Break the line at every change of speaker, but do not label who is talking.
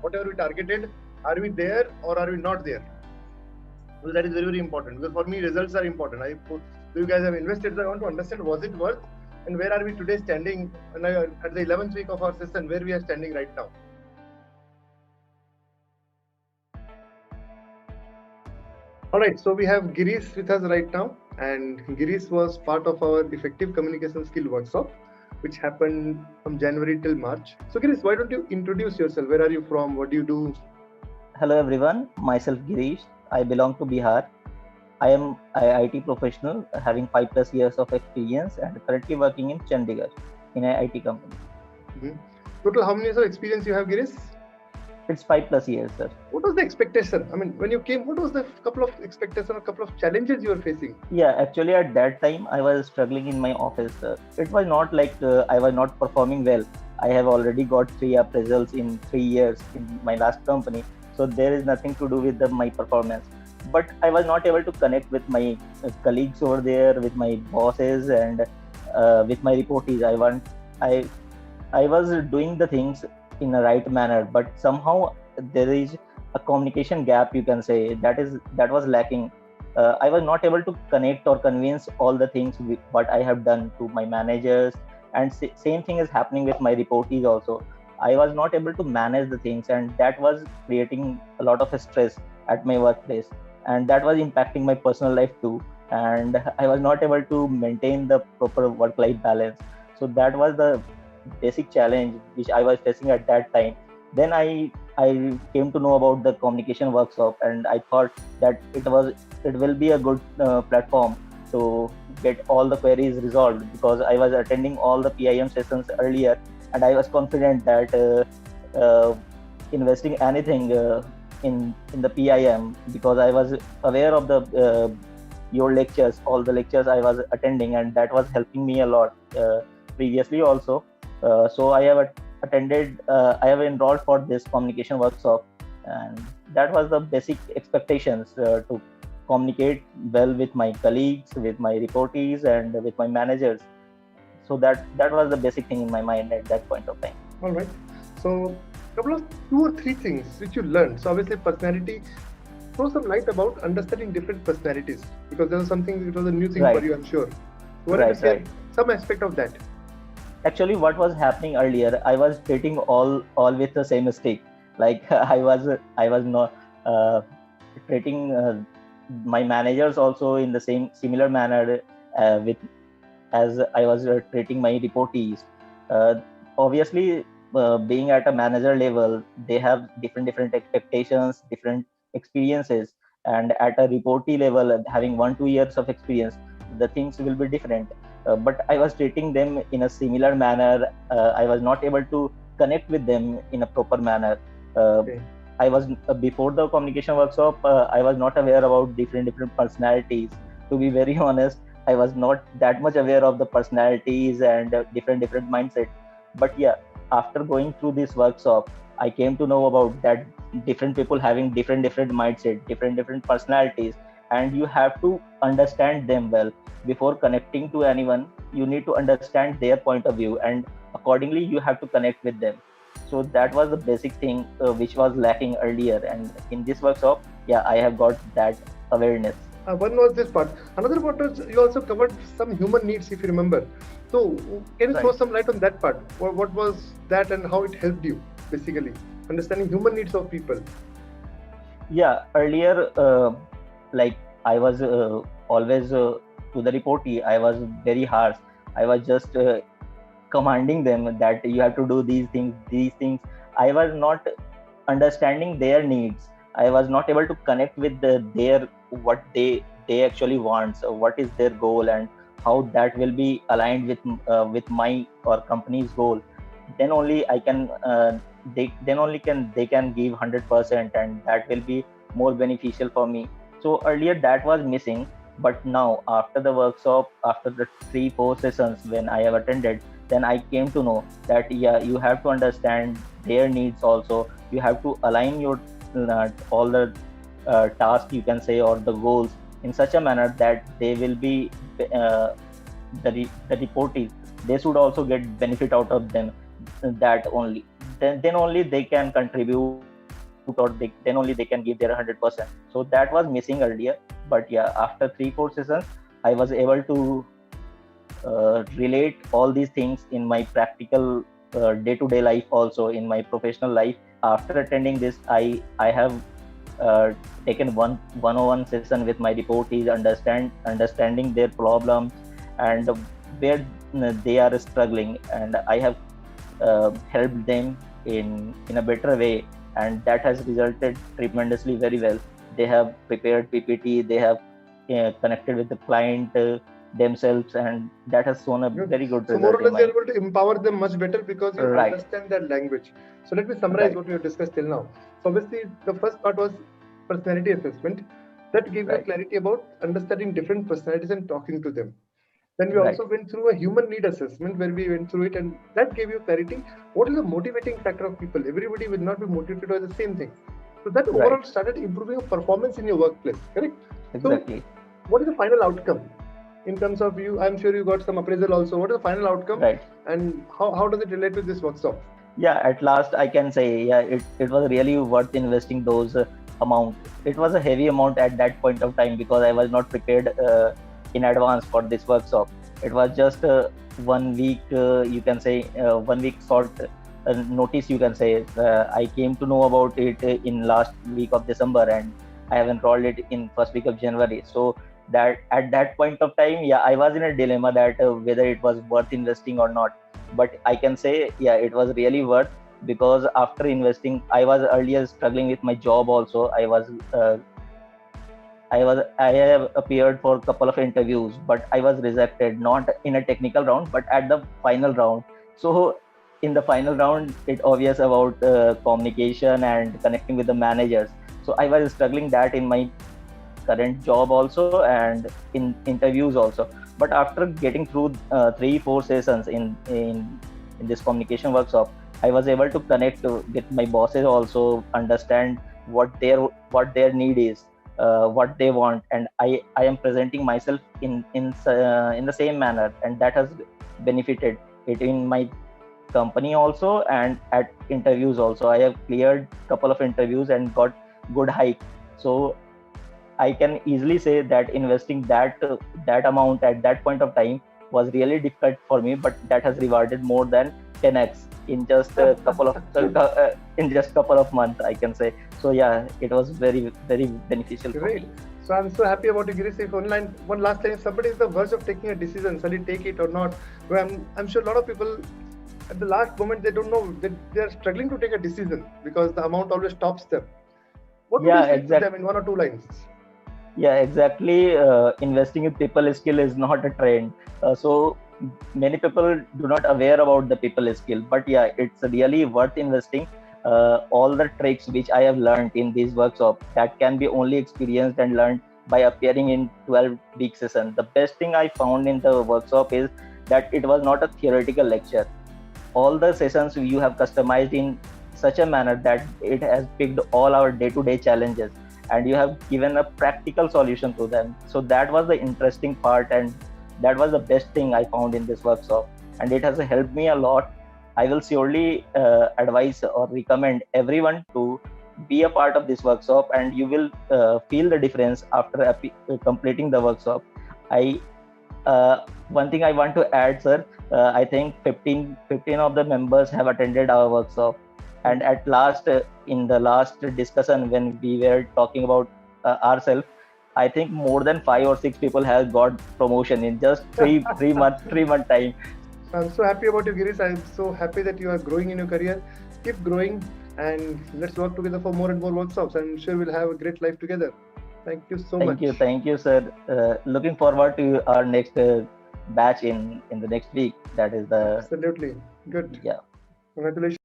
whatever we targeted, are we there or are we not there? So that is very, very important, because for me results are important. So you guys have invested, so I want to understand, was it worth, and where are we today standing, and at the 11th week of our session, where we are standing right now. All right, so we have Girish with us right now, and Girish was part of our effective communication skill workshop, which happened from January till March. So Girish, why don't you introduce yourself? Where are you from? What do you do?
Hello everyone, myself Girish. I belong to Bihar. I am an IT professional having 5+ years of experience and currently working in Chandigarh in an IT company.
Mm-hmm. Total, how many years of experience you have, Girish?
It's 5+ years, sir.
What was the expectation? I mean, when you came, what was the couple of expectations or couple of challenges you were facing?
Yeah, actually at that time I was struggling in my office. It was not like I was not performing well. I have already got 3 appraisals in 3 years in my last company. So there is nothing to do with my performance. But I was not able to connect with my colleagues over there, with my bosses, and with my reportees. I I was doing the things in a right manner, but somehow there is a communication gap. You can say that was lacking. I was not able to connect or convince all the things with what I have done to my managers, and same thing is happening with my reportees also. I was not able to manage the things, and that was creating a lot of stress at my workplace, and that was impacting my personal life too. And I was not able to maintain the proper work-life balance. So that was the basic challenge which I was facing at that time. Then I came to know about the communication workshop, and I thought that it will be a good platform to get all the queries resolved, because I was attending all the PIM sessions earlier, and I was confident that investing anything in the PIM, because I was aware of the your lectures, all the lectures I was attending, and that was helping me a lot previously also. So I have attended, I have enrolled for this communication workshop, and that was the basic expectations to communicate well with my colleagues, with my reportees, and with my managers. So that was the basic thing in my mind at that point of time.
All right. So, couple of 2 or 3 things which you learned. So, obviously, personality. Throw some light about understanding different personalities, because there was something. It was a new thing for
Right,
you, I'm sure. You wanted to
right,
share
right.
some aspect of that.
Actually, what was happening earlier, I was treating all with the same stick. Like I was not treating my managers also in the same similar manner with as I was treating my reportees. Uh, Obviously, being at a manager level, they have different expectations, different experiences, and at a reportee level, having 1-2 years of experience, the things will be different. But I was treating them in a similar manner. I was not able to connect with them in a proper manner. Uh,
Okay.
I was before the communication workshop. I was not aware about different personalities. To be very honest, I was not that much aware of the personalities and different mindset. But yeah, after going through this workshop, I came to know about that different people having different mindset, different personalities, and you have to understand them well before connecting to anyone. You need to understand their point of view, and accordingly, you have to connect with them. So that was the basic thing which was lacking earlier, and in this workshop, yeah, I have got that awareness.
One was this part. Another part was you also covered some human needs, if you remember. So, can you throw
Right.
some light on that part? What was that and how it helped you, basically? Understanding human needs of people.
Yeah, earlier, like I was always to the reportee, I was very harsh. I was just commanding them that you have to do these things. I was not understanding their needs. I was not able to connect with their what they actually want. So what is their goal, and how that will be aligned with my or company's goal. Then only I can then only can they can give 100%, and that will be more beneficial for me. So earlier that was missing, but now after the workshop, after the 3-4 sessions when I have attended, then I came to know that yeah, you have to understand their needs also. You have to align your all the tasks, you can say, or the goals in such a manner that they will be uh, the reportees, they should also get benefit out of them. That only then only they can contribute or then only they can give their 100%. So that was missing earlier. But yeah, after 3-4 sessions, I was able to relate all these things in my practical day-to-day life, also in my professional life. After attending this, I have taken one-on-one session with my reportees, understanding their problems and where they are struggling, and I have helped them in a better way, and that has resulted tremendously very well. They have prepared PPT, they have connected with the client themselves, and that has shown a very good
So
result.
more or less, you're able to empower them much better because you
Right.
understand their language. So let me summarize
Right.
what we have discussed till now. So obviously, the first part was personality assessment. That gave you
Right.
clarity about understanding different personalities and talking to them. Then we
Right.
also went through a human need assessment where we went through it, and that gave you clarity. What is the motivating factor of people? Everybody will not be motivated by the same thing. So that
Right.
overall started improving your performance in your workplace, correct?
Exactly.
So what is the final outcome in terms of you? I'm sure you got some appraisal also. What is the final outcome?
Right.
And how does it relate with this workshop?
Yeah, at last I can say, yeah, it was really worth investing those amount. It was a heavy amount at that point of time because I was not prepared in advance for this workshop. It was just 1 week, you can say, 1 week short notice, you can say. I came to know about it in last week of December, and I have enrolled it in first week of January. So that at that point of time, yeah, I was in a dilemma that whether it was worth investing or not. But I can say, yeah, it was really worth, because after investing, I was earlier struggling with my job also. I have appeared for a couple of interviews, but I was rejected, not in a technical round, but at the final round. So in the final round, it obvious about communication and connecting with the managers. So I was struggling that in my current job also and in interviews also. But after getting through 3-4 sessions in this communication workshop, I was able to connect with my bosses also, understand what their need is, what they want, and I am presenting myself in the same manner, and that has benefited it in my company also and at interviews also. I have cleared couple of interviews and got good hike. So I can easily say that investing that amount at that point of time was really difficult for me, but that has rewarded more than 10x in just a couple of months, I can say. So yeah, it was very, very beneficial for
Great.
me.
So I'm so happy about you, Girish. If one last time, if somebody is the verge of taking a decision, shall he take it or not? Well, I'm sure a lot of people at the last moment they don't know, they are struggling to take a decision because the amount always stops them. What would you say to them in 1 or 2 lines?
Yeah, exactly. Investing in people skill is not a trend. So many people do not aware about the people skill, but yeah, it's really worth investing. All the tricks which I have learned in this workshop, that can be only experienced and learned by appearing in 12 week session. The best thing I found in the workshop is that it was not a theoretical lecture. All the sessions you have customized in such a manner that it has picked all our day-to-day challenges, and you have given a practical solution to them. So that was the interesting part, and that was the best thing I found in this workshop, and it has helped me a lot. I will surely advise or recommend everyone to be a part of this workshop, and you will feel the difference after completing the workshop. One thing I want to add, sir, I think 15 of the members have attended our workshop. And at last, in the last discussion, when we were talking about ourselves, I think more than 5 or 6 people have got promotion in just three month time.
I'm so happy about you, Girish. I'm so happy that you are growing in your career. Keep growing, and let's work together for more and more workshops. I'm sure we'll have a great life together. Thank you so much.
Thank you, sir. Looking forward to our next batch in the next week. That is the
absolutely good.
Yeah.
Congratulations.